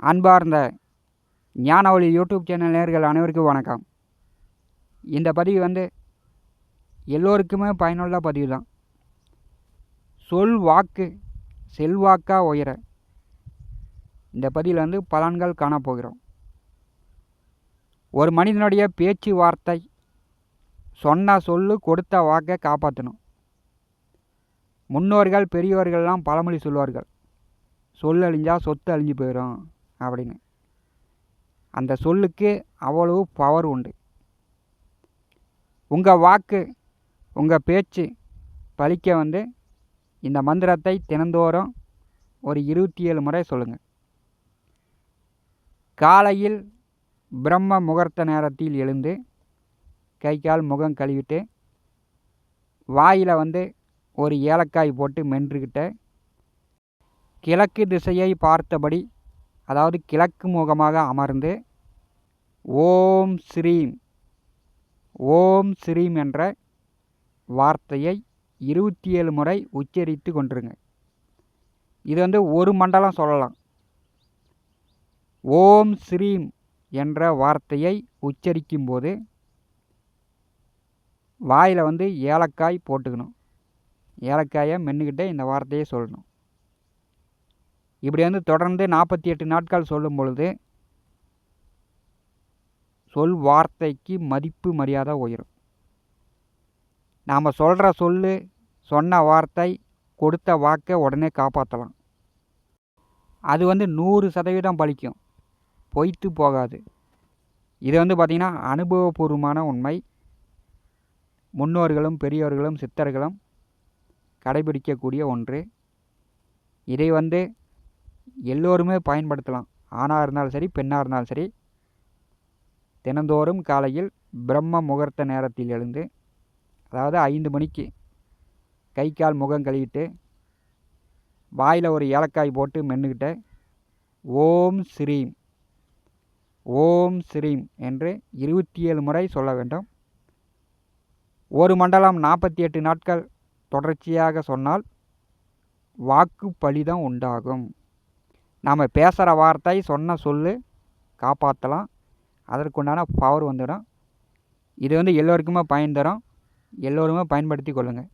அன்பார்ந்த ஞானவழி YouTube channel நேயர்கள் அனைவருக்கும் வணக்கம். இந்த பதிவு எல்லோருக்குமே பயனுள்ள பதிவு தான். சொல் வாக்கு செல்வாக்கா உயர இந்த பதிவில் பலன்கள் காணப்போகிறோம். ஒரு மனிதனுடைய பேச்சு வார்த்தை, சொன்ன சொல்லு கொடுத்த வாக்கை காப்பாற்றணும். முன்னோர்கள் பெரியவர்கள்லாம் பழமொழி சொல்வார்கள், சொல் அழிஞ்சா சொத்து அழிஞ்சு போயிடும் அப்படின்னு. அந்த சொல்லுக்கு அவ்வளவு பவர் உண்டு. உங்கள் வாக்கு உங்கள் பேச்சு பலிக்க இந்த மந்திரத்தை தினந்தோறும் ஒரு 27 முறை சொல்லுங்கள். காலையில் பிரம்ம முகூர்த்த நேரத்தில் எழுந்து கை கால் முகம் கழுவிட்டு வாயில் ஒரு ஏலக்காய் போட்டு மென்றுக்கிட்ட கிழக்கு திசையை பார்த்தபடி, அதாவது கிழக்கு முகமாக அமர்ந்து ஓம் ஸ்ரீம் ஓம் ஸ்ரீம் என்ற வார்த்தையை 27 முறை உச்சரித்து கொண்டிருங்க. இது ஒரு மண்டலம் சொல்லலாம். ஓம் ஸ்ரீம் என்ற வார்த்தையை உச்சரிக்கும்போது வாயில் ஏலக்காய் போட்டுக்கணும். ஏலக்காயை மென்னுக்கிட்டே இந்த வார்த்தையை சொல்லணும். இப்படி தொடர்ந்து 48 நாட்கள் சொல்லும் பொழுது சொல் வார்த்தைக்கு மதிப்பு மரியாதை உயரும். நாம் சொல்கிற சொல்லு, சொன்ன வார்த்தை, கொடுத்த வாக்கை உடனே காப்பாற்றலாம். அது 100% பலிக்கும், பொய்த்து போகாது. இது பார்த்திங்கன்னா அனுபவபூர்வமான உண்மை. முன்னோர்களும் பெரியோர்களும் சித்தர்களும் கடைபிடிக்கக்கூடிய ஒன்று. இதை எல்லோருமே பயன்படுத்தலாம். ஆணாக இருந்தாலும் சரி, பெண்ணாக இருந்தாலும் சரி. தினந்தோறும் காலையில் பிரம்ம முகூர்த்த நேரத்தில் எழுந்து, அதாவது 5 மணிக்கு கை கால் முகம் கழுவிட்டு வாயில் ஒரு ஏலக்காய் போட்டு மென்னுக்கிட்ட ஓம் ஸ்ரீம் ஓம் ஸ்ரீம் என்று 27 முறை சொல்ல வேண்டும். ஒரு மண்டலம் 48 நாட்கள் தொடர்ச்சியாக சொன்னால் வாக்கு பலிதம் உண்டாகும். நாம் பேசுகிற வார்த்தை, சொன்ன சொல்லு காப்பாற்றலாம். அதற்குண்டான பவர் வந்துடும். இது எல்லோருக்குமே பயன் தரும். எல்லோருமே பயன்படுத்தி கொள்ளுங்கள்.